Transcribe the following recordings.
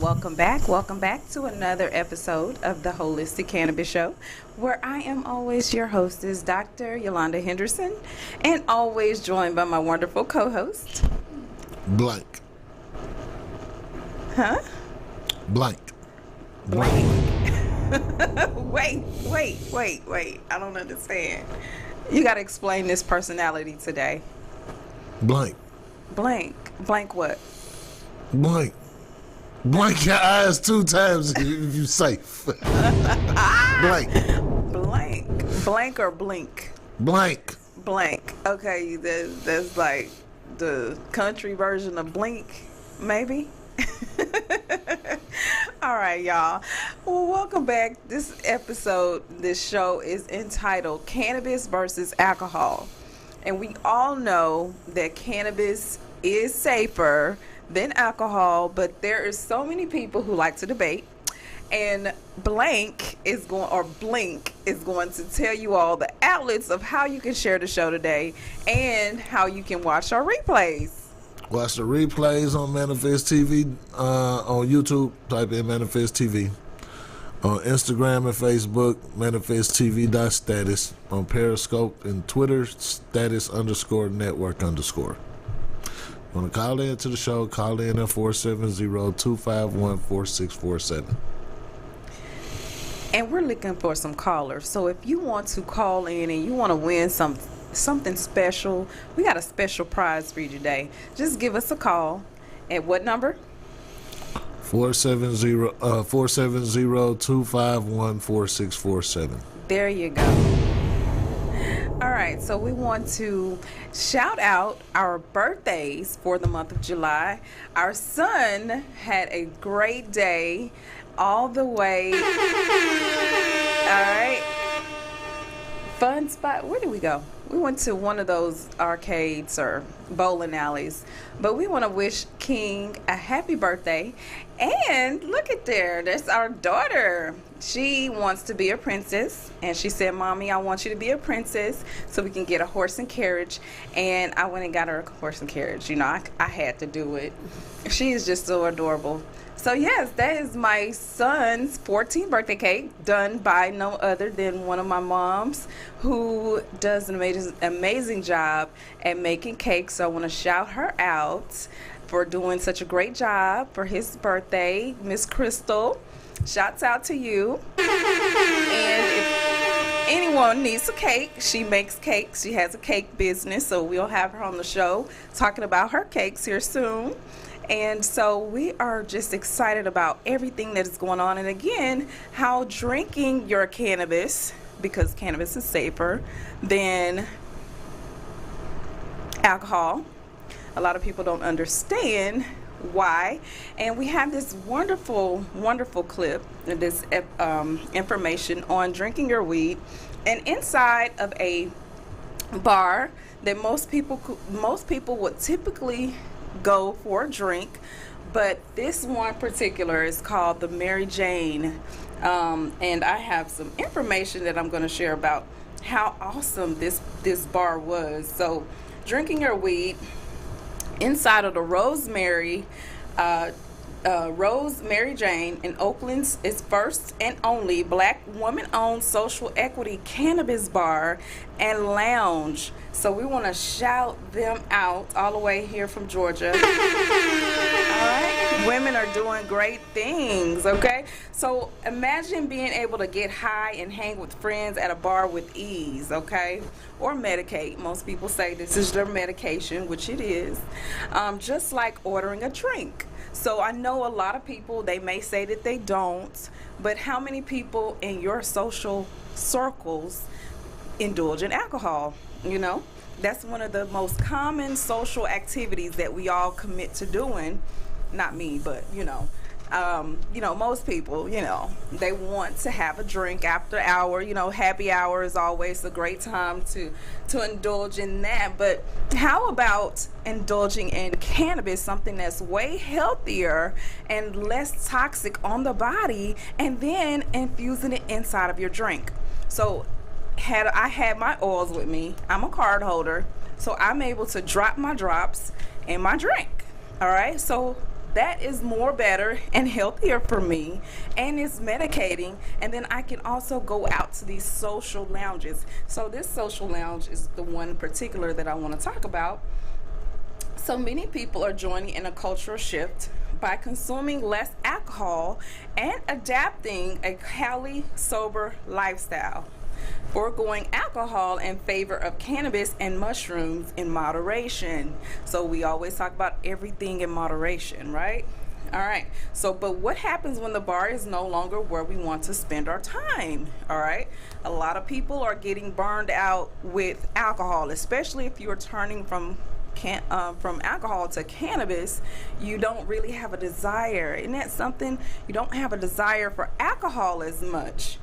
Welcome back to another episode of the Holistic Cannabis Show, where I am always your hostess, Dr. Yolanda Henderson, and always joined by my wonderful co-host. Blank. Huh? Blank. Wait. I don't understand. You got to explain this personality today. Blank. Blank what? Blank. Blank your eyes 2 times if you safe. Blank. Blank or blink? Blank. Okay, that's like the country version of blink, maybe? All right, y'all. Well, welcome back. This show is entitled Cannabis versus Alcohol. And we all know that cannabis is safer than alcohol, but there is so many people who like to debate. And Blink is going to tell you all the outlets of how you can share the show today and how you can watch our replays. Watch the replays on Manifest TV, on YouTube, type in Manifest TV. On Instagram and Facebook, Manifest TV.status. On Periscope and Twitter, status_network_. Want to call in to the show, call in at 470-251-4647. And we're looking for some callers. So if you want to call in and you want to win something special, we got a special prize for you today. Just give us a call. At what number? 470-251-4647. There you go. All right, so we want to shout out our birthdays for the month of July. Our son had a great day all the way. All right. Fun spot. Where did we go? We went to one of those arcades or bowling alleys. But we want to wish King a happy birthday. And look at there. That's our daughter. She wants to be a princess. And she said, Mommy, I want you to be a princess so we can get a horse and carriage. And I went and got her a horse and carriage. You know, I had to do it. She is just so adorable. So yes, that is my son's 14th birthday cake, done by no other than one of my moms, who does an amazing job at making cakes. So I want to shout her out for doing such a great job for his birthday. Miss Crystal, shouts out to you. And if anyone needs a cake, she makes cakes. She has a cake business, so we'll have her on the show talking about her cakes here soon. And so we are just excited about everything that is going on. And again, how drinking your cannabis, because cannabis is safer than alcohol. A lot of people don't understand why. And we have this wonderful clip, this information on drinking your weed. And inside of a bar that most people would typically go for a drink, but this one particular is called the Mary Jane, and I have some information that I'm going to share about how awesome this bar was. So drinking your weed inside of the Rosemary Jane in Oakland's its first and only black woman-owned social equity cannabis bar and lounge. So we want to shout them out all the way here from Georgia. All right, women are doing great things. Okay, so imagine being able to get high and hang with friends at a bar with ease. Okay, or medicate. Most people say this is their medication, which it is, just like ordering a drink. So I know a lot of people, they may say that they don't, but how many people in your social circles indulge in alcohol? You know, that's one of the most common social activities that we all commit to doing. Not me, but most people, they want to have a drink after hour. Happy hour is always a great time to indulge in that. But how about indulging in cannabis, something that's way healthier and less toxic on the body, and then infusing it inside of your drink? So I had my oils with me. I'm a card holder, so I'm able to drop my drops in my drink. All right, so that is more better and healthier for me, and it's medicating. And then I can also go out to these social lounges. So this social lounge is the one in particular that I want to talk about. So many people are joining in a cultural shift by consuming less alcohol and adapting a Cali sober lifestyle, foregoing alcohol in favor of cannabis and mushrooms in moderation. So we always talk about everything in moderation, right? All right. So, but what happens when the bar is no longer where we want to spend our time? All right. A lot of people are getting burned out with alcohol, especially if you're turning from alcohol to cannabis. You don't really have a desire. Isn't that something? You don't have a desire for alcohol as much.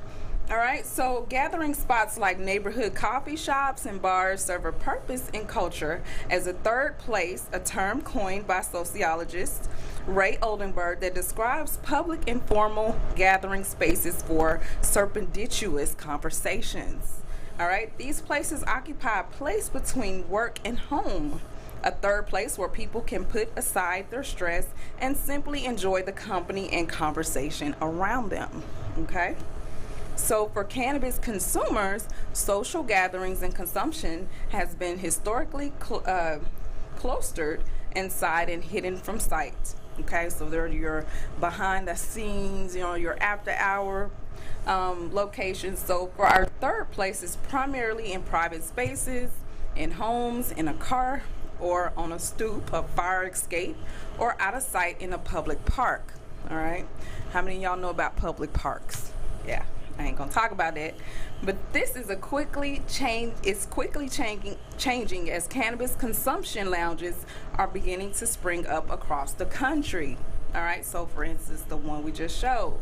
All right, so gathering spots like neighborhood coffee shops and bars serve a purpose in culture as a third place, a term coined by sociologist Ray Oldenburg that describes public informal gathering spaces for serendipitous conversations. All right, these places occupy a place between work and home, a third place where people can put aside their stress and simply enjoy the company and conversation around them. Okay? So for cannabis consumers, social gatherings and consumption has been historically cloistered inside and hidden from sight. Okay, so they're your behind the scenes, your after hour locations. So for our third place is primarily in private spaces, in homes, in a car, or on a stoop, a fire escape, or out of sight in a public park. All right, how many of y'all know about public parks? Yeah. I ain't gonna talk about that, but this is quickly changing as cannabis consumption lounges are beginning to spring up across the country. All right, so for instance, the one we just showed,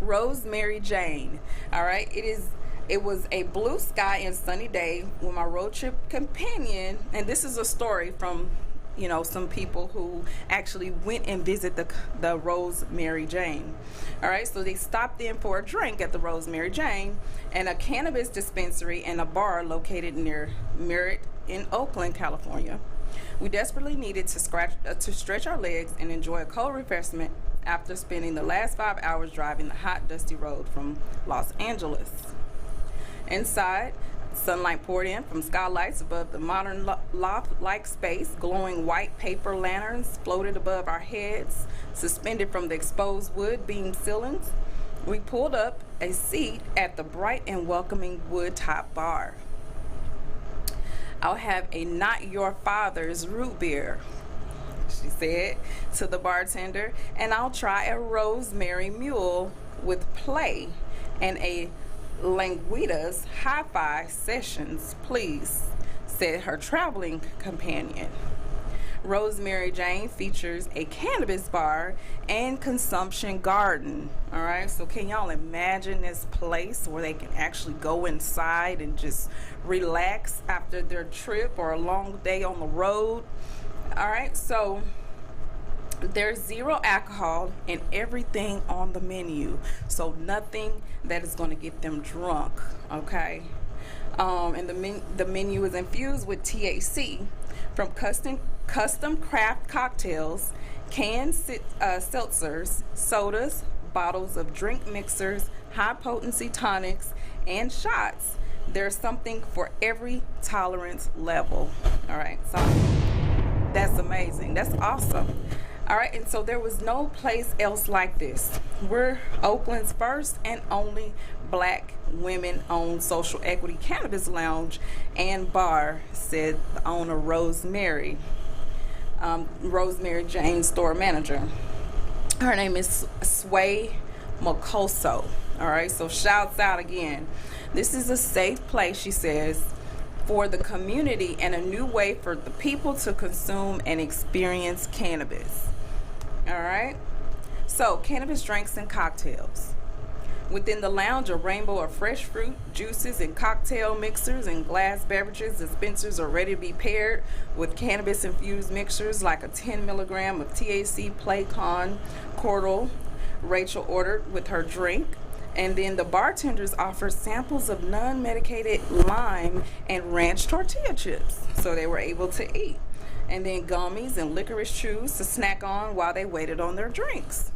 Rosemary Jane. All right, it was a blue sky and sunny day when my road trip companion, and this is a story from some people who actually went and visited the Rosemary Jane. All right, so they stopped in for a drink at the Rosemary Jane and a cannabis dispensary and a bar located near Merritt in Oakland, California. We desperately needed to stretch our legs and enjoy a cold refreshment after spending the last 5 hours driving the hot, dusty road from Los Angeles. Inside, sunlight poured in from skylights above the modern loft-like space. Glowing white paper lanterns floated above our heads, suspended from the exposed wood beam ceilings. We pulled up a seat at the bright and welcoming wood-top bar. "I'll have a not your father's root beer," she said to the bartender, "and I'll try a rosemary mule with play and a Languitas hi-fi sessions, please," said her traveling companion. Rosemary Jane features a cannabis bar and consumption garden. All right, so can y'all imagine this place where they can actually go inside and just relax after their trip or a long day on the road? All right, so there's zero alcohol in everything on the menu, so nothing that is going to get them drunk. Okay, and the menu is infused with THC from custom craft cocktails, canned seltzers, sodas, bottles of drink mixers, high potency tonics, and shots. There's something for every tolerance level. All right, so that's amazing. That's awesome. All right, and so there was no place else like this. We're Oakland's first and only black women-owned social equity cannabis lounge and bar, said the owner Rosemary Jane, store manager. Her name is Sway Mocoso. All right, so shouts out again. "This is a safe place," she says, "for the community and a new way for the people to consume and experience cannabis." All right, so cannabis drinks and cocktails. Within the lounge, a rainbow of fresh fruit, juices, and cocktail mixers and glass beverages dispensers are ready to be paired with cannabis-infused mixers like a 10 milligram of THC Playcon Cordial Rachel ordered with her drink. And then the bartenders offer samples of non-medicated lime and ranch tortilla chips, so they were able to eat. and then gummies and licorice chews to snack on while they waited on their drinks.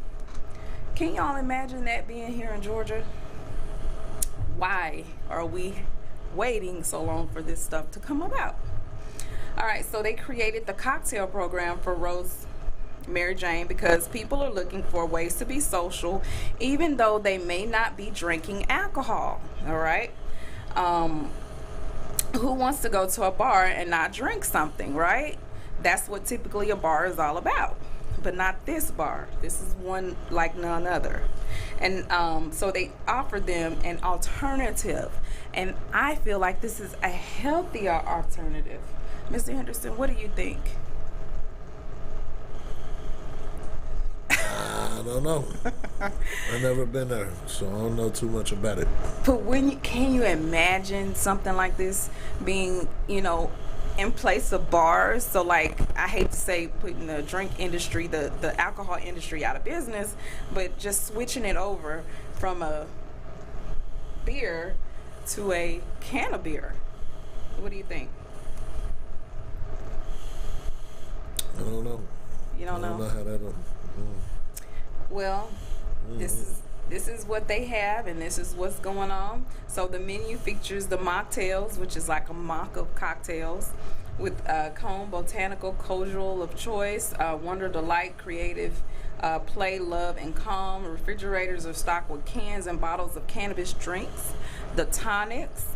Can y'all imagine that being here in Georgia? Why are we waiting so long for this stuff to come about? All right, so they created the cocktail program for Rose Mary Jane because people are looking for ways to be social even though they may not be drinking alcohol. All right, who wants to go to a bar and not drink something, right? That's what typically a bar is all about, but not this bar. This is one like none other. And so they offer them an alternative, and I feel like this is a healthier alternative. Mr. Henderson, what do you think? I don't know. I've never been there, so I don't know too much about it. But can you imagine something like this being, in place of bars? So, like, I hate to say putting the drink industry, the alcohol industry out of business, but just switching it over from a beer to a can of beer. What do you think? I don't know. You don't know? I don't know how that'll... Well, this is what they have, and this is what's going on. So the menu features the mocktails, which is like a mock of cocktails, with Cone Botanical Cordial of choice, Wonder Delight Creative Play, Love, and Calm. Refrigerators are stocked with cans and bottles of cannabis drinks, the tonics,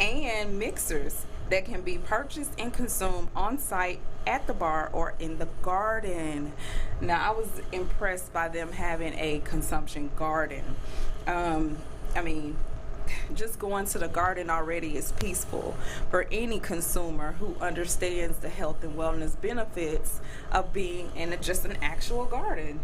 and mixers that can be purchased and consumed on site at the bar or in the garden. Now, I was impressed by them having a consumption garden. I mean, just going to the garden already is peaceful for any consumer who understands the health and wellness benefits of being in just an actual garden,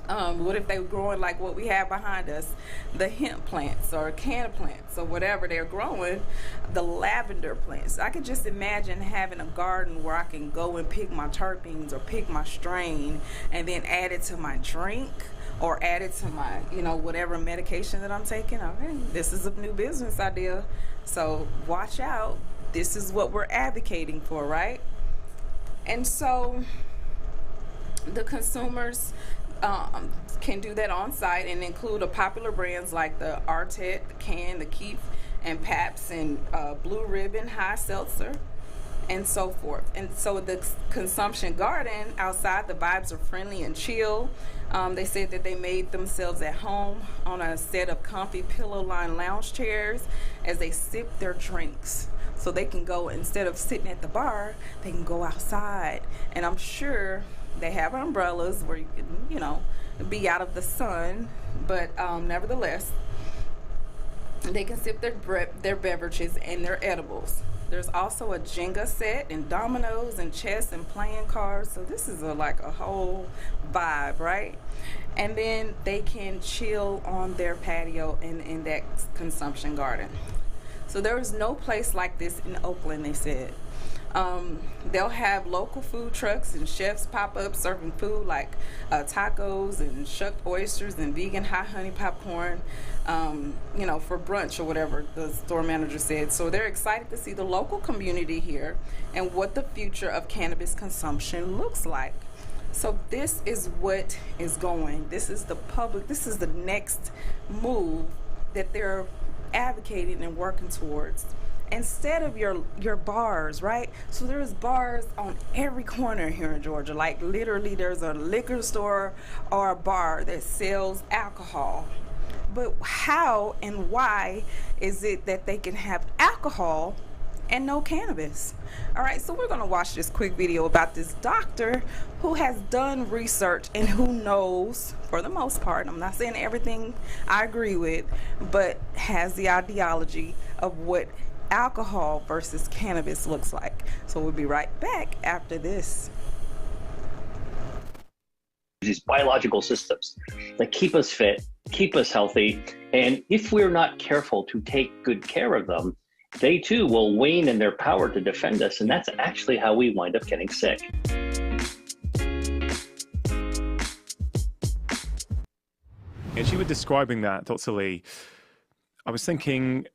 What if they were growing like what we have behind us, the hemp plants or canna plants or whatever they're growing, the lavender plants. I could just imagine having a garden where I can go and pick my terpenes or pick my strain and then add it to my drink or add it to my, whatever medication that I'm taking. Okay, this is a new business idea. So watch out. This is what we're advocating for, right? And so the consumers can do that on site and include a popular brands like the Artet, the Can, the Keep, and Paps, and Blue Ribbon, High Seltzer, and so forth. And so the consumption garden outside, the vibes are friendly and chill. They said that they made themselves at home on a set of comfy pillow-lined lounge chairs as they sip their drinks. So they can go, instead of sitting at the bar, they can go outside. And I'm sure they have umbrellas where you can, be out of the sun, but nevertheless, they can sip their beverages and their edibles. There's also a Jenga set and dominoes and chess and playing cards. So this is like a whole vibe, right? And then they can chill on their patio in that consumption garden. So there is no place like this in Oakland, they said. They'll have local food trucks and chefs pop up serving food like tacos and shucked oysters and vegan hot honey popcorn, for brunch or whatever the store manager said. So they're excited to see the local community here and what the future of cannabis consumption looks like. So this is what is going. This is this is the next move that they're advocating and working towards. Instead of your bars, right? So there's bars on every corner here in Georgia. Like literally there's a liquor store or a bar that sells alcohol. But how and why is it that they can have alcohol and no cannabis? All right, so we're gonna watch this quick video about this doctor who has done research and who knows, for the most part, I'm not saying everything I agree with, but has the ideology of what alcohol versus cannabis looks like. So we'll be right back after this. These biological systems that keep us fit, keep us healthy, and if we're not careful to take good care of them, they too will wane in their power to defend us, and that's actually how we wind up getting sick. As you were describing that, Dr. Lee, I was thinking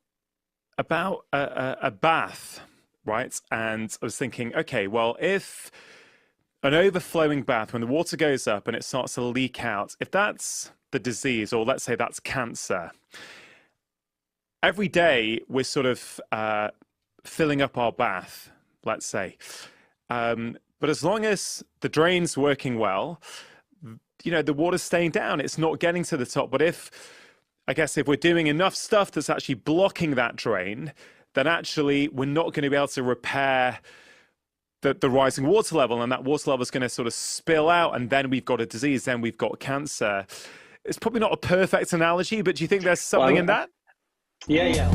about a bath right? And I was thinking, okay, well, if an overflowing bath, when the water goes up and it starts to leak out, if that's the disease, or let's say that's cancer, every day we're sort of filling up our bath, let's say. But as long as the drain's working well, the water's staying down, it's not getting to the top. But if we're doing enough stuff that's actually blocking that drain, then actually we're not going to be able to repair the rising water level, and that water level is going to sort of spill out, and then we've got a disease, then we've got cancer. It's probably not a perfect analogy, but do you think there's something in that? Yeah.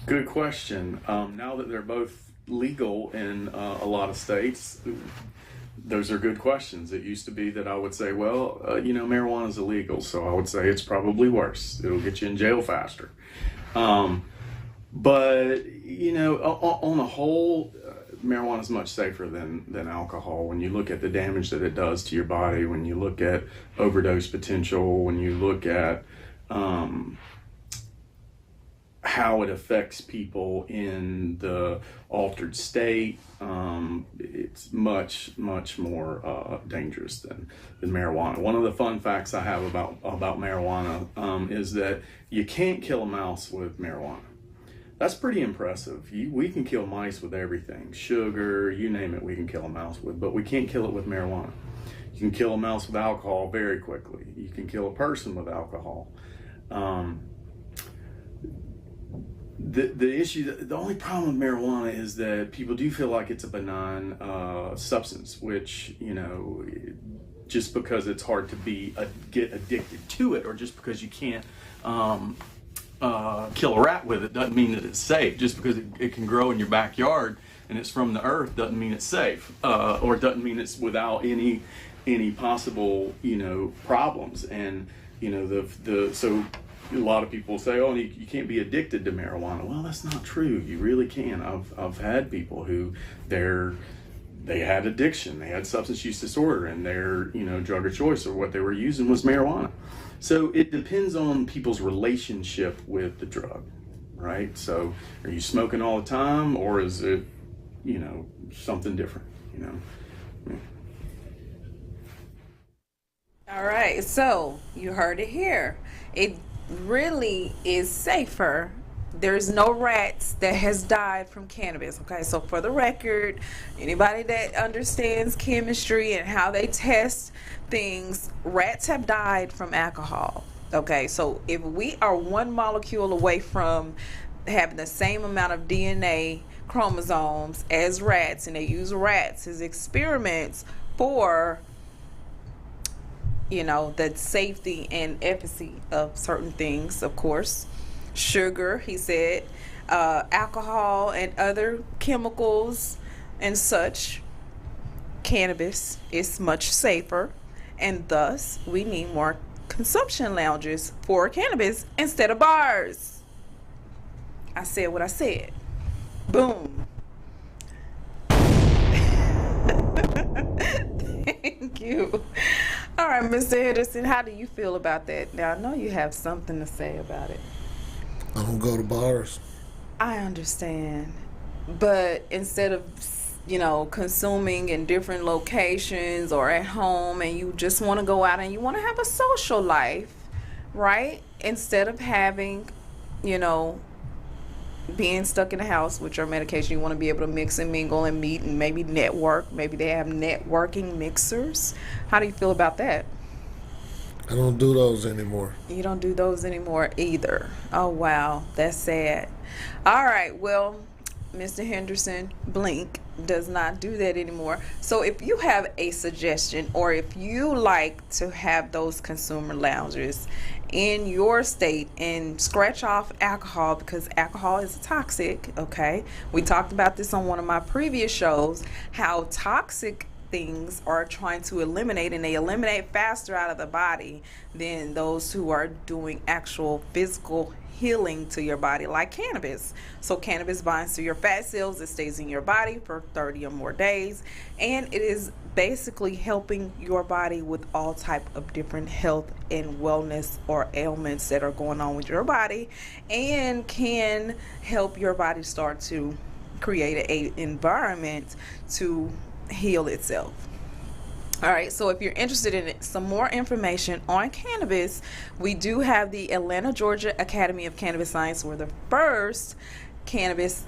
Good question. Now that they're both legal in a lot of states, those are good questions. It used to be that I would say, well, marijuana is illegal, so I would say it's probably worse. It'll get you in jail faster. But, on the whole, marijuana is much safer than alcohol. When you look at the damage that it does to your body, when you look at overdose potential, when you look at how it affects people in the altered state, it's much, much more dangerous than marijuana. One of the fun facts I have about marijuana is that you can't kill a mouse with marijuana. That's pretty impressive. We can kill mice with everything. Sugar, you name it, we can kill a mouse with, but we can't kill it with marijuana. You can kill a mouse with alcohol very quickly. You can kill a person with alcohol. The issue, the only problem with marijuana is that people do feel like it's a benign substance, which, just because it's hard to get addicted to it, or just because you can't kill a rat with it, doesn't mean that it's safe. Just because it can grow in your backyard and it's from the earth doesn't mean it's safe, or doesn't mean it's without any possible problems. And so a lot of people say, oh, you can't be addicted to marijuana. Well, that's not true. You really can. I've had people who they had addiction, they had substance use disorder, and their drug of choice, or what they were using, was marijuana. So it depends on people's relationship with the drug, right? So are you smoking all the time, or is it something different? All right, so you heard it here. It really is safer. There's no rats that has died from cannabis. Okay, so for the record, anybody that understands chemistry and how they test things, rats have died from alcohol. Okay, so if we are one molecule away from having the same amount of DNA chromosomes as rats, and they use rats as experiments for the safety and efficacy of certain things, of course. Sugar, he said, alcohol and other chemicals and such. Cannabis is much safer, and thus we need more consumption lounges for cannabis instead of bars. I said what I said. Boom. Thank you. All right, Mr. Henderson, how do you feel about that? Now, I know you have something to say about it. I don't go to bars. I understand. But instead of, consuming in different locations or at home, and you just want to go out and you want to have a social life, right? Instead of having, being stuck in the house with your medication, you want to be able to mix and mingle and meet and maybe network. Maybe they have networking mixers. How do you feel about that? I don't do those anymore. You don't do those anymore either. Oh, wow. That's sad. All right. Well, Mr. Henderson, Blink, does not do that anymore. So if you have a suggestion, or if you like to have those consumer lounges in your state and scratch off alcohol, because alcohol is toxic, okay? We talked about this on one of my previous shows, how toxic things are trying to eliminate, and they eliminate faster out of the body than those who are doing actual physical healing to your body, like cannabis. So cannabis binds to your fat cells, it stays in your body for 30 or more days, and it is basically helping your body with all type of different health and wellness or ailments that are going on with your body, and can help your body start to create a environment to heal itself. All right, so if you're interested in some more information on cannabis, we do have the Atlanta, Georgia Academy of Cannabis Science. We're the first cannabis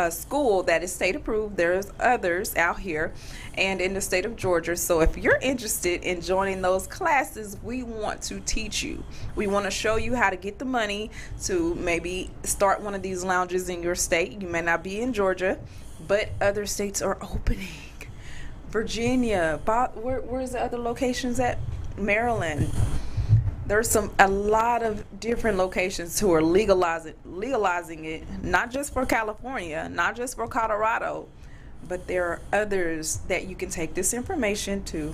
school that is state approved. There's others out here and in the state of Georgia. So if you're interested in joining those classes, we want to teach you. We want to show you how to get the money to maybe start one of these lounges in your state. You may not be in Georgia, but other states are opening. Virginia, where's the other locations at? Maryland. There's a lot of different locations who are legalizing it, not just for California, not just for Colorado, but there are others that you can take this information to.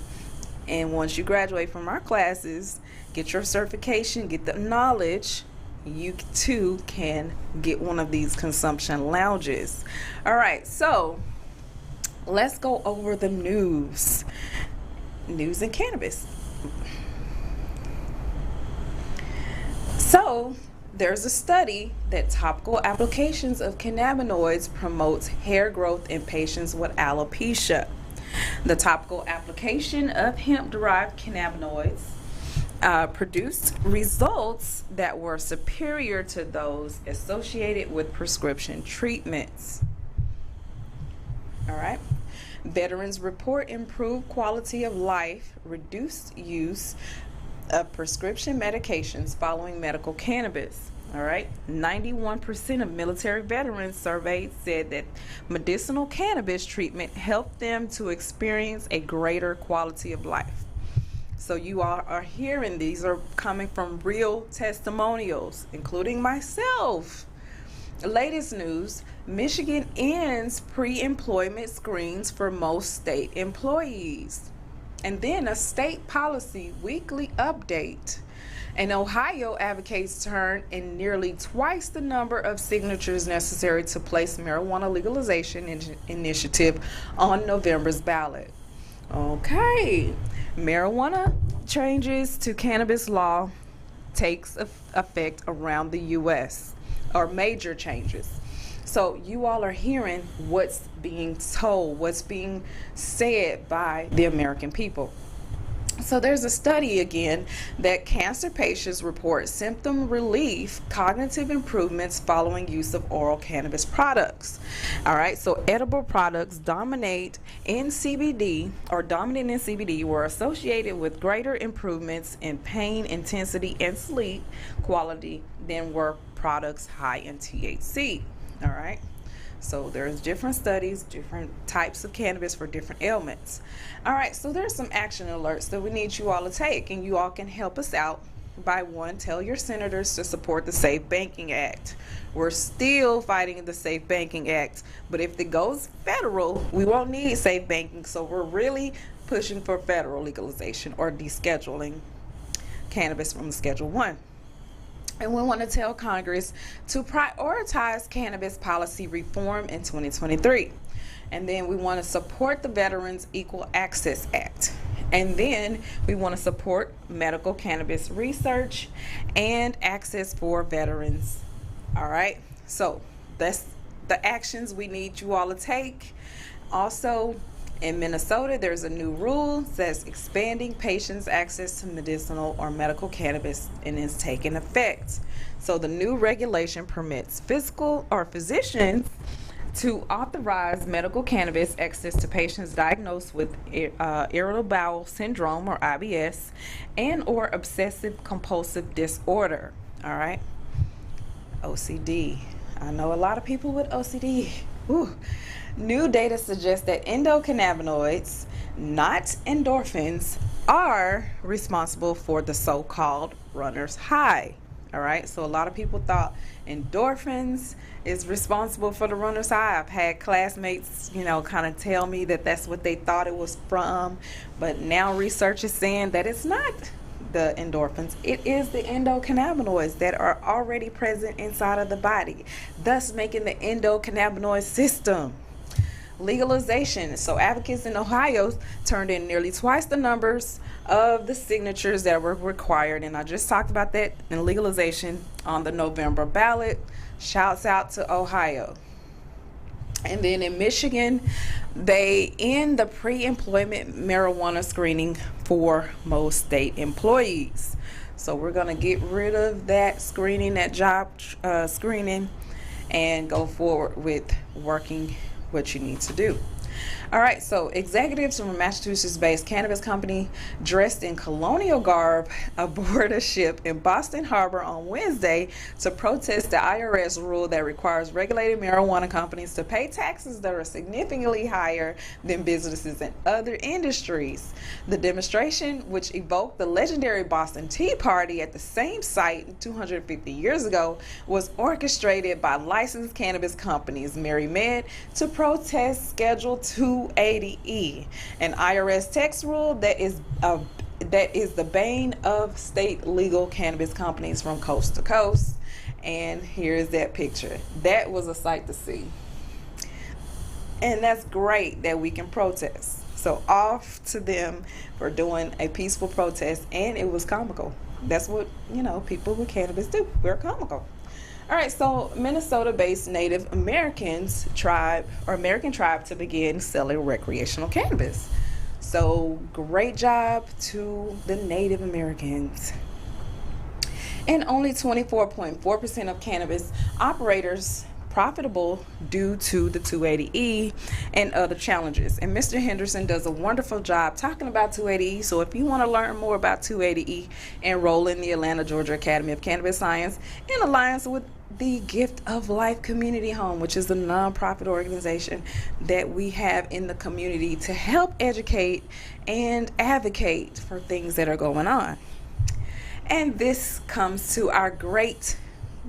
And once you graduate from our classes, get your certification, get the knowledge, you too can get one of these consumption lounges. All right, so let's go over the news in cannabis. So there's a study that topical applications of cannabinoids promotes hair growth in patients with alopecia. The topical application of hemp-derived cannabinoids produced results that were superior to those associated with prescription treatments. All right. Veterans report improved quality of life, reduced use of prescription medications following medical cannabis. All right. 91% of military veterans surveyed said that medicinal cannabis treatment helped them to experience a greater quality of life. So you all are hearing these are coming from real testimonials, including myself. Latest news, Michigan ends pre-employment screens for most state employees. And then a state policy weekly update. And Ohio advocates turn in nearly twice the number of signatures necessary to place marijuana legalization initiative on November's ballot. Okay, marijuana changes to cannabis law takes effect around the U.S. or major changes. So you all are hearing what's being told, what's being said by the American people. So there's a study again that cancer patients report symptom relief, cognitive improvements following use of oral cannabis products. All right, so edible products dominant in CBD were associated with greater improvements in pain intensity and sleep quality than were products high in THC. All right. So there's different studies, different types of cannabis for different ailments. All right, so there's some action alerts that we need you all to take, and you all can help us out by one, tell your senators to support the Safe Banking Act. We're still fighting the Safe Banking Act, but if it goes federal, we won't need safe banking, so we're really pushing for federal legalization or descheduling. cannabis from Schedule 1. And we want to tell Congress to prioritize cannabis policy reform in 2023. And then we want to support the Veterans Equal Access Act. And then we want to support medical cannabis research and access for veterans. All right. So that's the actions we need you all to take. Also, in Minnesota, there's a new rule that's expanding patients' access to medicinal or medical cannabis, and it's taking effect. So the new regulation permits physicians to authorize medical cannabis access to patients diagnosed with irritable bowel syndrome or IBS and or obsessive compulsive disorder. All right. OCD. I know a lot of people with OCD. Ooh. New data suggests that endocannabinoids, not endorphins, are responsible for the so-called runner's high. All right, so a lot of people thought endorphins is responsible for the runner's high. I've had classmates, kind of tell me that that's what they thought it was from, but now research is saying that it's not the endorphins. It is the endocannabinoids that are already present inside of the body, thus making the endocannabinoid system. Legalization. So advocates in Ohio turned in nearly twice the numbers of the signatures that were required, and I just talked about that in legalization on the November ballot. Shouts out to Ohio. And then in Michigan, they end the pre-employment marijuana screening for most state employees. So we're going to get rid of that screening, that job screening, and go forward with working what you need to do. All right, so executives from a Massachusetts-based cannabis company dressed in colonial garb aboard a ship in Boston Harbor on Wednesday to protest the IRS rule that requires regulated marijuana companies to pay taxes that are significantly higher than businesses in other industries. The demonstration, which evoked the legendary Boston Tea Party at the same site 250 years ago, was orchestrated by licensed cannabis companies, MaryMed, to protest Schedule 280E, an IRS tax rule that is the bane of state legal cannabis companies from coast to coast. And here's that picture. That was a sight to see. And that's great that we can protest. So off to them for doing a peaceful protest, and it was comical. That's what, people with cannabis do. We're comical. All right, so Minnesota-based Native American tribe to begin selling recreational cannabis. So great job to the Native Americans. And only 24.4% of cannabis operators profitable due to the 280E and other challenges. And Mr. Henderson does a wonderful job talking about 280E. So if you want to learn more about 280E, enroll in the Atlanta, Georgia Academy of Cannabis Science in alliance with the Gift of Life Community Home, which is a nonprofit organization that we have in the community to help educate and advocate for things that are going on. And this comes to our great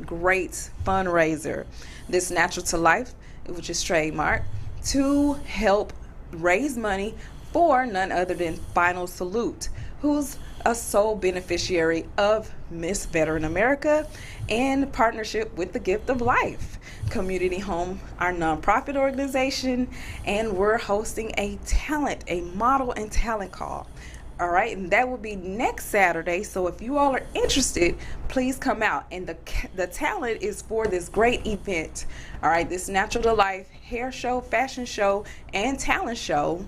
fundraiser, this Natural to Life, which is trademark, to help raise money for none other than Final Salute, who's a sole beneficiary of Miss Veteran America in partnership with the Gift of Life Community Home, our nonprofit organization, and we're hosting a model and talent call. All right, and that will be next Saturday. So if you all are interested, please come out. And the talent is for this great event. All right, this Natural to Life hair show, fashion show, and talent show,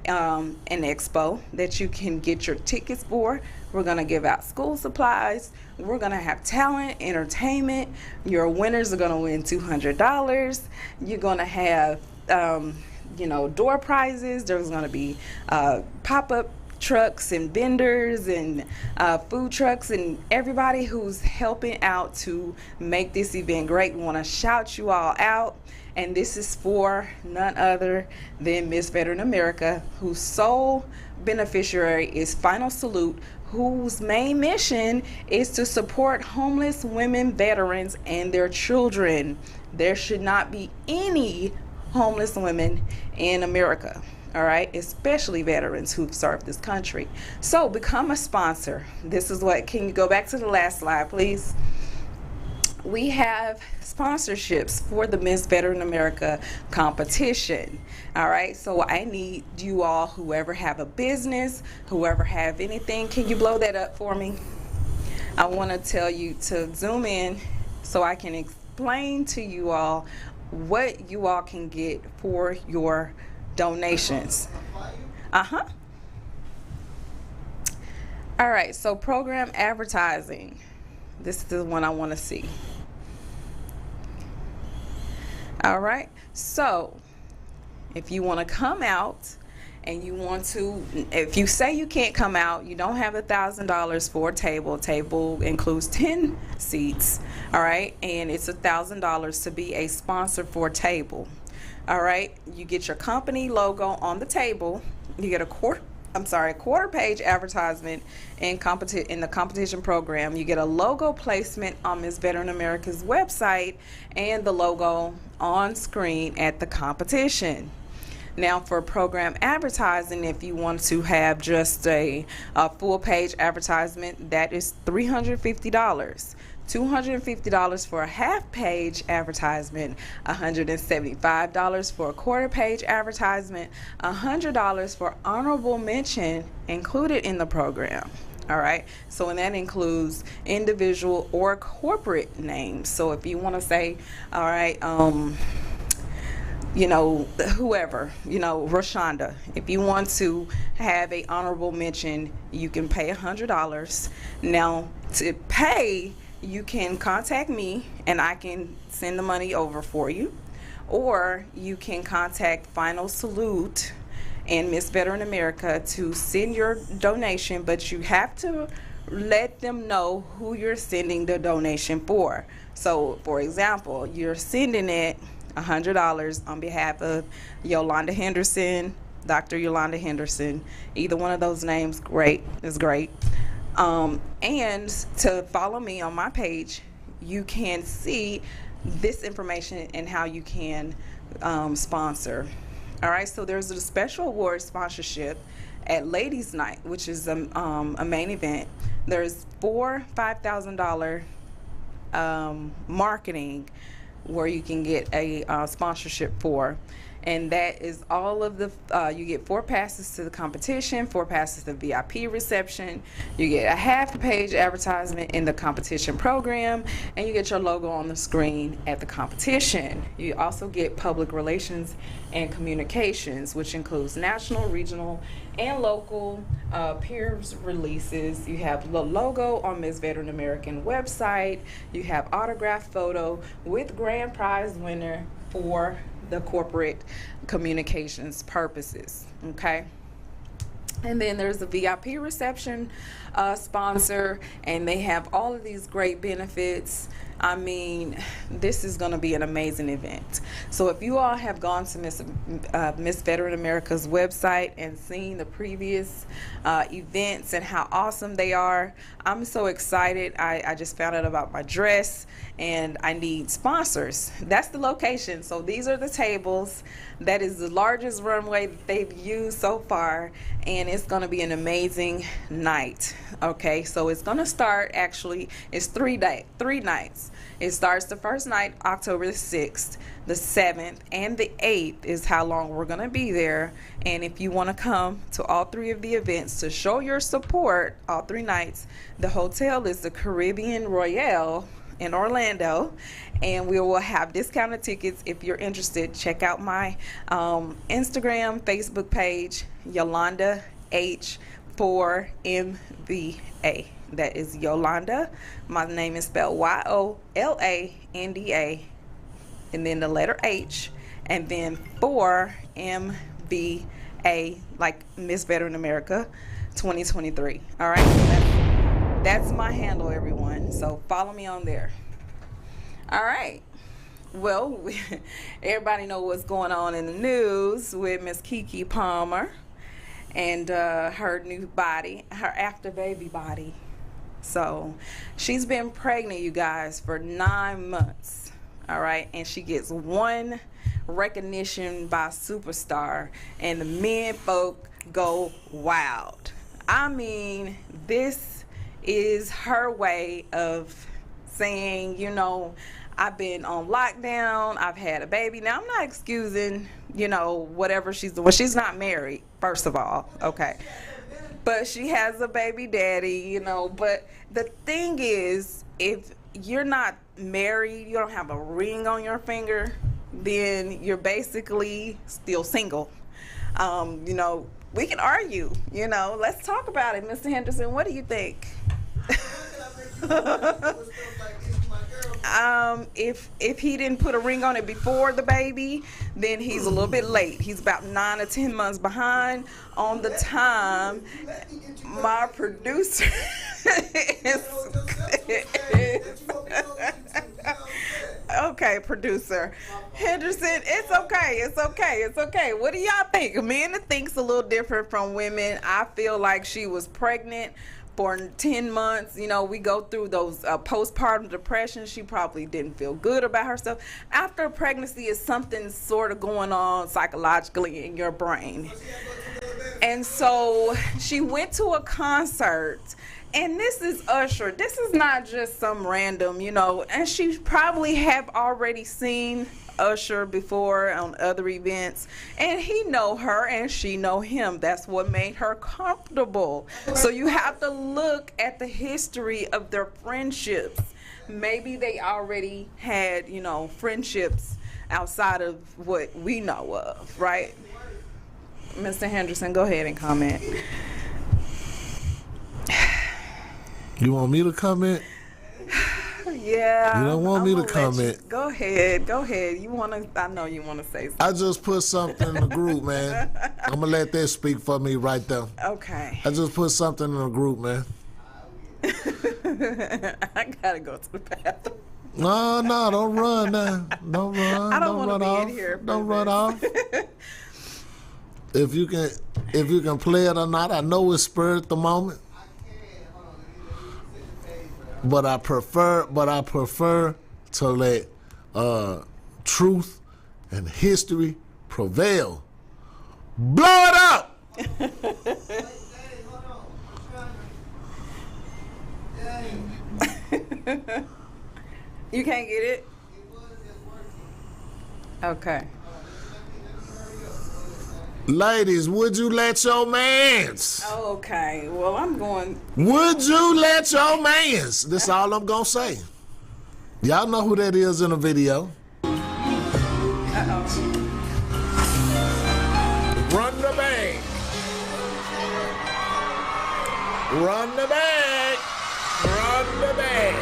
an expo that you can get your tickets for. We're going to give out school supplies. We're going to have talent, entertainment. Your winners are going to win $200. You're going to have, door prizes. There's going to be pop-up trucks and vendors and food trucks and everybody who's helping out to make this event great. We want to shout you all out, and this is for none other than Miss Veteran America, whose sole beneficiary is Final Salute, whose main mission is to support homeless women, veterans, and their children. There should not be any homeless women in America. all right, especially veterans who've served this country. So become a sponsor. This is what, can you go back to the last slide, please? We have sponsorships for the Miss Veteran America competition. All right, so I need you all, whoever have a business, whoever have anything, can you blow that up for me? I want to tell you to zoom in so I can explain to you all what you all can get for your donations. All right, so program advertising. This is the one I want to see. All right, so if you want to come out and you want to, if you say you can't come out, you don't have $1,000 for a table. Table includes 10 seats, all right, and it's $1,000 to be a sponsor for a table. All right, you get your company logo on the table. You get a quarter page advertisement in the competition program. You get a logo placement on Miss Veteran America's website and the logo on screen at the competition. Now for program advertising, if you want to have just a full page advertisement, that is $350. $250 for a half page advertisement, $175 for a quarter page advertisement, $100 for honorable mention included in the program. All right, so and that includes individual or corporate names. So if you want to say, all right, you know, whoever, you know, Rashonda, if you want to have a honorable mention, you can pay $100. Now to pay, you can contact me and I can send the money over for you, or you can contact Final Salute and Miss Veteran America to send your donation, but you have to let them know who you're sending the donation for. So for example, you're sending it $100 on behalf of Yolanda Henderson, Dr. Yolanda Henderson. Either one of those names is great. And to follow me on my page, you can see this information and how you can sponsor. All right, so there's a special award sponsorship at Ladies Night, which is a main event. There's 4 $5,000 marketing where you can get a sponsorship for. And that is all of the, you get 4 passes to the competition, 4 passes to the VIP reception, you get a half page advertisement in the competition program, and you get your logo on the screen at the competition. You also get public relations and communications, which includes national, regional, and local peers releases. You have the logo on Miss Veteran American website. You have autographed photo with grand prize winner for the corporate communications purposes. Okay, and then there's the VIP reception sponsor, and they have all of these great benefits. I mean, this is going to be an amazing event. So if you all have gone to Miss Veteran America's website and seen the previous events and how awesome they are, I'm so excited. I just found out about my dress, and I need sponsors. That's the location. So these are the tables. That is the largest runway that they've used so far, and it's going to be an amazing night. Okay, so it's going to start, actually, it's 3 nights. It starts the first night, October the 6th, the 7th, and the 8th is how long we're going to be there. And if you want to come to all 3 of the events to show your support, all 3 nights, the hotel is the Caribbean Royale in Orlando, and we will have discounted tickets. If you're interested, check out my Instagram, Facebook page, Yolanda H4MVA. That is Yolanda. My name is spelled YOLANDA, and then the letter H, and then 4MVA, like Miss Veteran America 2023. All right, that's my handle, everyone. So follow me on there. All right. Well, everybody know what's going on in the news with Miss Keke Palmer and her new body, her after baby body. So she's been pregnant, you guys, for 9 months. all right, and she gets one recognition by superstar, and the men folk go wild. I mean, this is her way of saying, you know, I've been on lockdown, I've had a baby. Now, I'm not excusing, you know, whatever she's doing. She's not married, first of all, okay? But she has a baby daddy, you know. But the thing is, if you're not married, you don't have a ring on your finger, then you're basically still single. You know, we can argue, you know. Let's talk about it, Mr. Henderson. What do you think? If he didn't put a ring on it before the baby, then he's a little bit late. He's about 9 or 10 months behind on the time. My producer okay, producer Henderson, it's okay. What do y'all think? Men thinks a little different from women. I feel like she was pregnant for 10 months. You know, we go through those postpartum depression. She probably didn't feel good about herself. After pregnancy is something sort of going on psychologically in your brain. And so she went to a concert, and this is Usher. This is not just some random, you know, and she probably have already seen Usher before on other events, and he know her and she know him. That's what made her comfortable. So you have to look at the history of their friendships. Maybe they already had, you know, friendships outside of what we know of, right? Mr. Henderson, go ahead and comment. You want me to comment? Yeah. You don't want me to comment. Go ahead. You wanna? I know you wanna say something. I just put something in the group, man. I'm gonna let that speak for me right there. Okay. I just put something in the group, man. I gotta go to the bathroom. No, don't run now. Don't run. I don't want to be off. in here. Don't run off. If you can play it or not, I know it's spur at the moment. But I prefer to let truth and history prevail. Blow it up. You can't get it? Okay. Ladies, would you let your mans? Okay. Well, I'm going. Would you let your mans? That's all I'm gonna say. Y'all know who that is in the video. Uh-oh. Run the bag. Run the bag. Run the bag.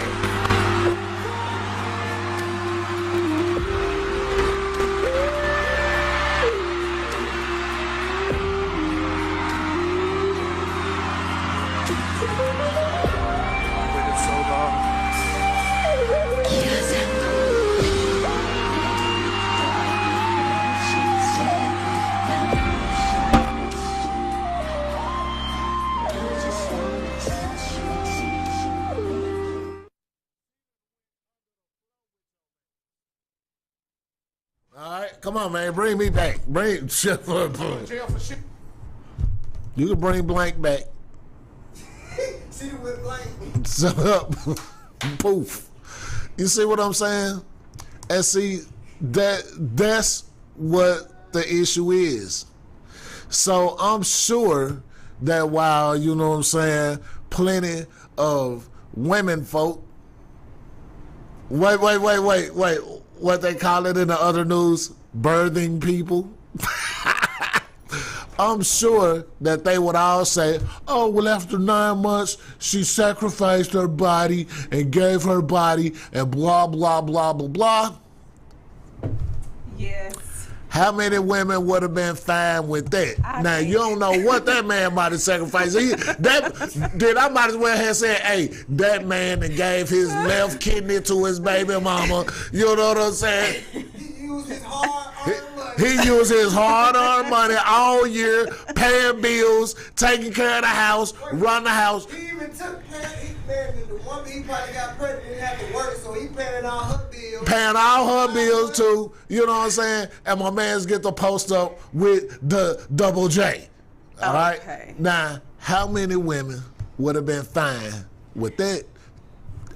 All right, come on, man. Bring me back. You can bring Blank back. See with Blank. Shut up. Poof. You see what I'm saying? And see, that's what the issue is. So I'm sure that while, you know what I'm saying, plenty of women folk, wait, what they call it in the other news, birthing people. I'm sure that they would all say, oh, well, after 9 months, she sacrificed her body and gave her body and blah, blah, blah, blah, blah. Yes. How many women would have been fine with that? Now, you don't know what that man might have sacrificed. Then I might as well have said, hey, that man that gave his left kidney to his baby mama. You know what I'm saying? He used his hard-earned money. He used his hard-earned money all year, paying bills, taking care of the house, run the house. He even took the woman he probably got pregnant didn't have to work, so he paying all her bills. Paying all her bills too, you know what I'm saying? And my man's get to post up with the double J. All right? Now, how many women would have been fine with that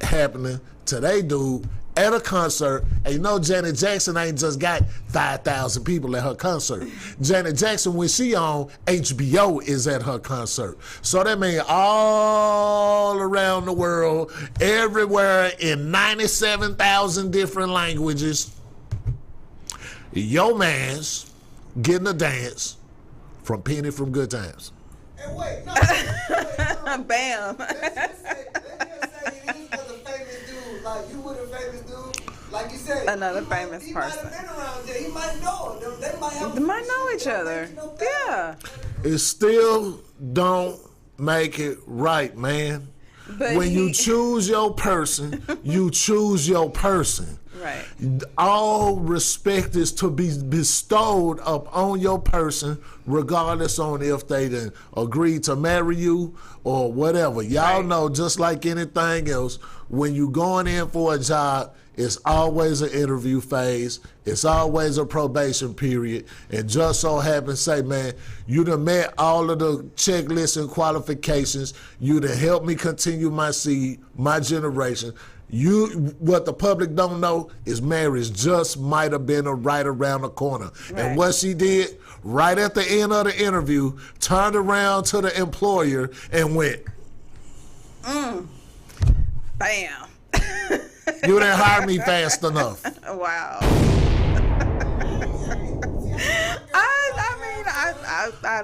happening to they dude at a concert? And you know Janet Jackson ain't just got 5,000 people at her concert. Janet Jackson, when she on, HBO is at her concert. So that means all around the world, everywhere in 97,000 different languages, your man's getting a dance from Penny from Good Times. And wait, no. Bam. Let's just say he was a famous dude. Like, you were a famous dude. Like you said. Another famous he person. Might have been around there. He might know them. They might have. They might know each other. Yeah. It still don't make it right, man. But when you choose your person, you choose your person. Right. All respect is to be bestowed upon your person, regardless on if they done agreed to marry you or whatever. Y'all know, just like anything else, when you going in for a job, it's always an interview phase. It's always a probation period. And just so happens, say, man, you done met all of the checklists and qualifications. You done helped me continue my seed, my generation. What the public don't know is marriage just might have been right around the corner. Right. And what she did, right at the end of the interview, turned around to the employer and went, Bam. you didn't hire me fast enough. Wow.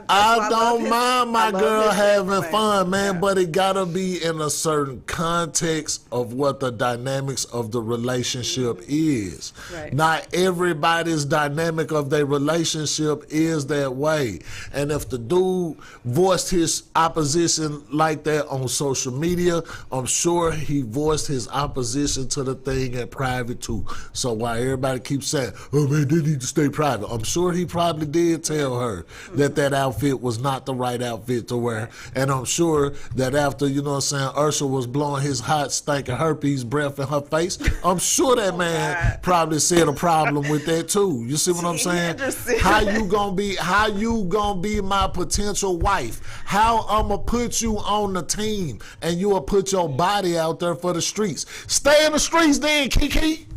I don't mind my girl having fun, man, Yeah. but it gotta be in a certain context of what the dynamics of the relationship is. Right. Not everybody's dynamic of their relationship is that way. And if the dude voiced his opposition like that on social media, I'm sure he voiced his opposition to the thing in private too. So while everybody keeps saying, oh man, they need to stay private, I'm sure he probably did tell her that outfit was not the right outfit to wear. And I'm sure that after, you know what I'm saying, Ursula was blowing his hot, stinking herpes breath in her face, I'm sure that man probably said a problem with that too. You see what I'm saying? How you gonna be my potential wife? How I'm gonna put you on the team and you will put your body out there for the streets? Stay in the streets then, Kiki.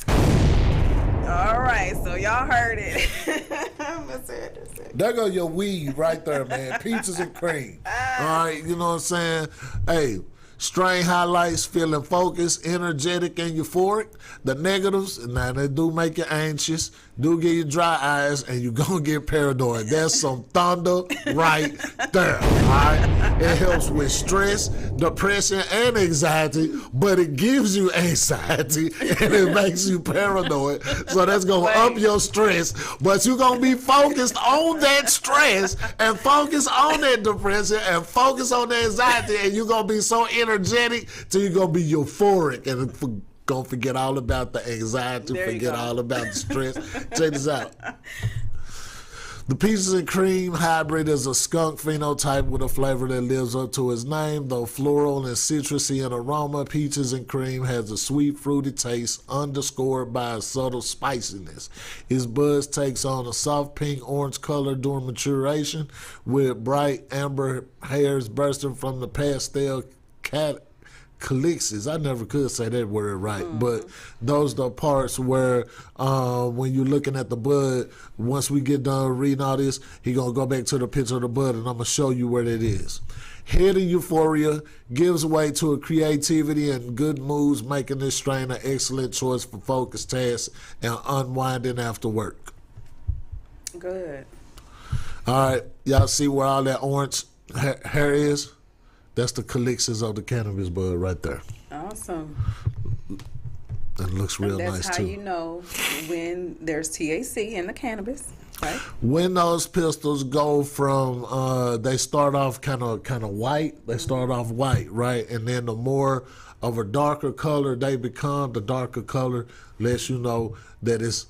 All right, so y'all heard it. Mr. Anderson. There go your weed right there, man. Peaches and cream. All right, you know what I'm saying? Hey, strain highlights, feeling focused, energetic, and euphoric. The negatives, now they do make you anxious, do give you dry eyes, and you're going to get paranoid. That's some thunder right there, all right? It helps with stress, depression, and anxiety, but it gives you anxiety, and it makes you paranoid. So that's going to up your stress, but you're going to be focused on that stress, and focus on that depression, and focus on the anxiety, and you're going to be so energetic till you're going to be euphoric, and gonna forget all about the anxiety, forget all about the stress. Check this out. The Peaches and Cream Hybrid is a skunk phenotype with a flavor that lives up to its name. Though floral and citrusy in aroma, Peaches and Cream has a sweet, fruity taste underscored by a subtle spiciness. Its buzz takes on a soft pink-orange color during maturation, with bright amber hairs bursting from the pastel calyxes. I never could say that word right, but those are the parts where when you're looking at the bud, once we get done reading all this, he gonna go back to the picture of the bud and I'm gonna show you where that is. Head of euphoria gives way to a creativity and good moods, making this strain an excellent choice for focused tasks and unwinding after work. Good. All right, y'all see where all that orange hair is? That's the calyxes of the cannabis bud right there. Awesome. And it looks real That's nice how too. you know when there's THC in the cannabis, right? When those pistols go from, they start off kind of white. They start off white, right? And then the more of a darker color they become, the darker color lets you know that it's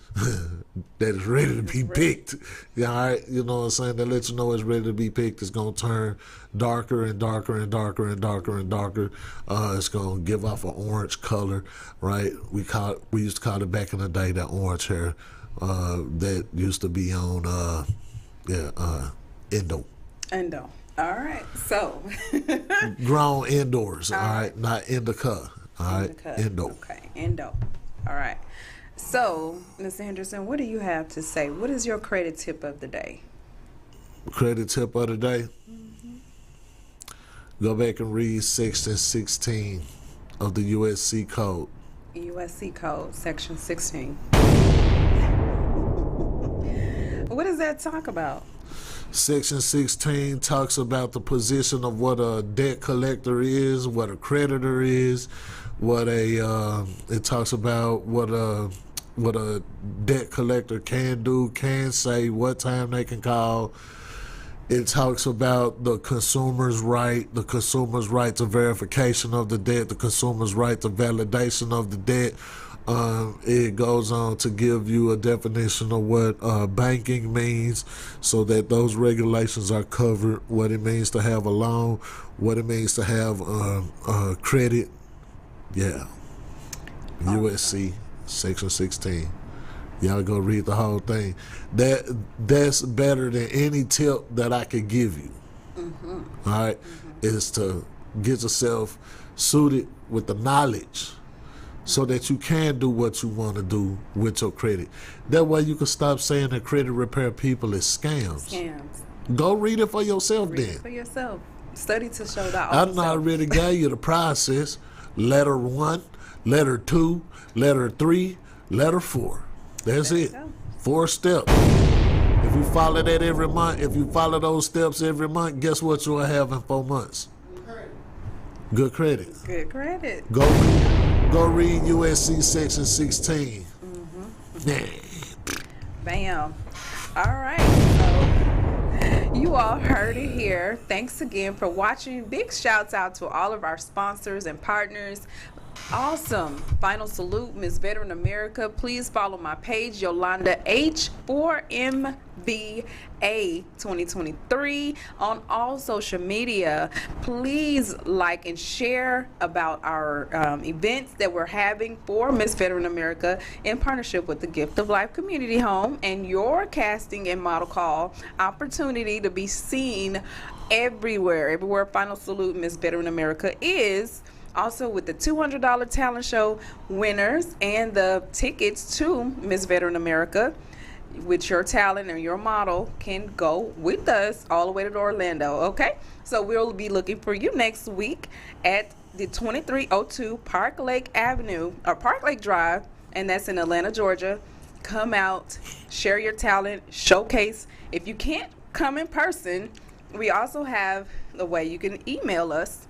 that it's ready to be picked. Yeah, all right, you know what I'm saying? That lets you know it's ready to be picked. It's gonna turn darker and darker and darker and darker and darker. It's gonna give off an orange color, right? We used to call it back in the day that orange hair that used to be on endo. Endo. All right. So Grown indoors, all right, not indica. All right, endo. Okay, endo. All right. So, Mr. Henderson, what do you have to say? What is your credit tip of the day? Credit tip of the day. Go back and read Section 16 of the USC Code. USC Code, Section 16. What does that talk about? Section 16 talks about the position of what a debt collector is, what a creditor is, it talks about what a debt collector can do, can say, what time they can call. It talks about the consumer's right to verification of the debt, the consumer's right to validation of the debt. It goes on to give you a definition of what banking means, so that those regulations are covered, what it means to have a loan, what it means to have credit. Yeah. USC, Section 16. Y'all go read the whole thing. That's better than any tip that I could give you. All right? Is to get yourself suited with the knowledge so that you can do what you want to do with your credit. That way you can stop saying that credit repair people is scams. Go read it for yourself Read then. it for yourself. Study to show that. I already gave you the process. Letter 1, letter 2, letter 3, letter 4. That's it. 4 steps. If you follow that every month, if you follow those steps every month, guess what you'll have in 4 months? Good credit. Good credit. Go read USC Section 16. Yeah. Bam. All right. So you all heard it here. Thanks again for watching. Big shouts out to all of our sponsors and partners. Awesome. Final salute, Miss Veteran America. Please follow my page, Yolanda H4MVA 2023 on all social media. Please like and share about our events that we're having for Miss Veteran America in partnership with the Gift of Life Community Home, and your casting and model call opportunity to be seen everywhere Final Salute Miss Veteran America is. Also with the $200 talent show winners and the tickets to Miss Veteran America with your talent and your model can go with us all the way to Orlando, okay? So we'll be looking for you next week at the 2302 Park Lake Drive, and that's in Atlanta, Georgia. Come out, share your talent, showcase. If you can't come in person, we also have the way you can email us.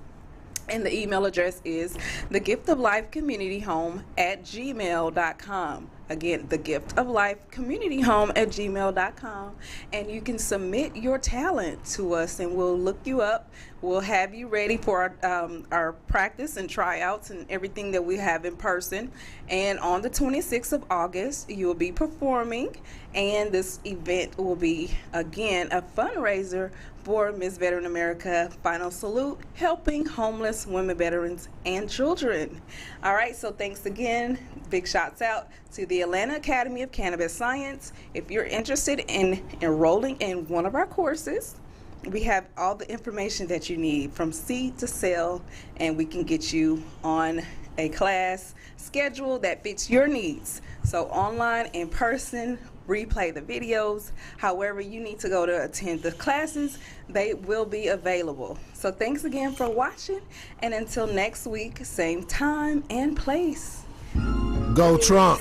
And the email address is thegiftoflifecommunityhome@gmail.com. Again, thegiftoflifecommunityhome@gmail.com. And you can submit your talent to us and we'll look you up. We'll have you ready for our practice and tryouts and everything that we have in person. And on the 26th of August, you will be performing. And this event will be, again, a fundraiser for Miss Veteran America Final Salute, helping homeless women, veterans, and children. All right, so thanks again. Big shouts out to the Atlanta Academy of Cannabis Science. If you're interested in enrolling in one of our courses, we have all the information that you need from seed to sale, and we can get you on a class schedule that fits your needs. So online, in person, replay the videos, however you need to go to attend the classes, they will be available. So thanks again for watching, and until next week, same time and place. Go Trump.